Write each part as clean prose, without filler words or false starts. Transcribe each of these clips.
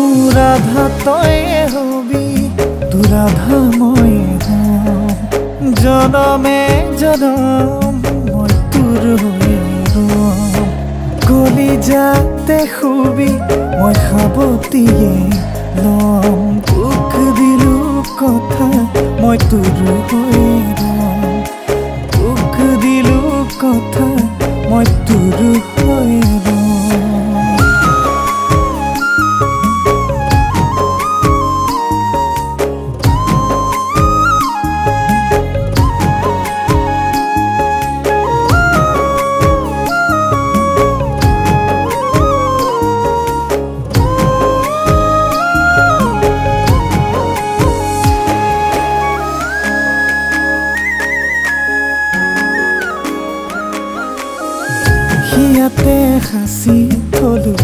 মোৰ আধা তয়ে হবি, তোৰ আধা মই হম। জনমে জনম মই তোৰ হৈ ৰম। কলিজাতে শুবি মই সাৱটিয়ে লম। তোক দিলো কথা মই তোৰ হৈ ৰম। তোক দিলো কথা মই তোৰ হৈ ৰম। হিয়াতে সাঁচি থলো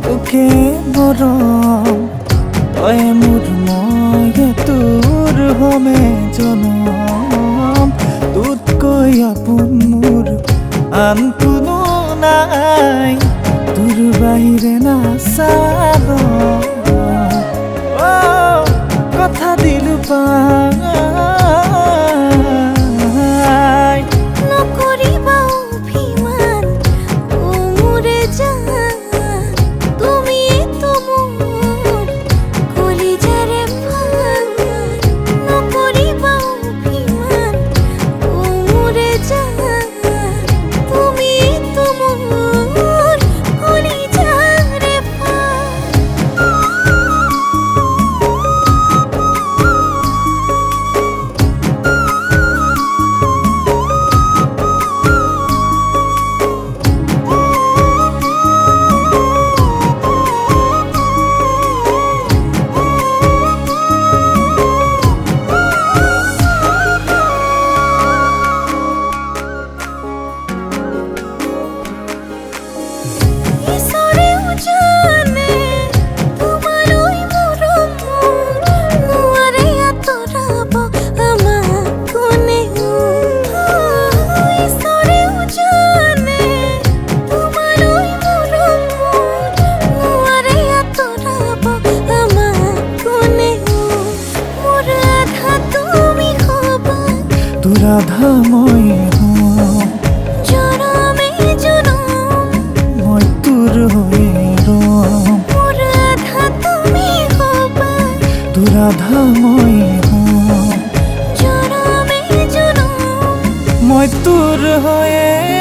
তোকে মৰম। তই মোৰ মই তোৰ হমে জনম। তোতকৈ আপোন মোৰ আন কোনো নাই, তোৰ বাহিৰে নাচাব। কথা দিলো পাই নকৰিবা অভিমান মোৰে জান। তুমিয়েতো মোৰ কলিজাৰে প্ৰাণ। নকৰিবা অভিমান মোৰে জান। তুমিয়েতো মোৰ কলিজাৰে প্ৰাণ। ঈশ্বৰেও জানে তোমালৈ মৰম মোৰ নোৱাৰে আঁতৰাব আমাক কোনেও। ঈশ্বৰেও জানে তোমালৈ মৰম মোৰ নোৱাৰে আঁতৰাব আমাক কোনেও। মোৰ আধা তুমি হবা, তোৰ আধা মই হম। জনমে জনম মই তোৰ হৈ ৰম। মোৰ আধা তুমি হবা, তোৰ আধা মই হম। জনমে জনম মই তোৰ হৈয়ে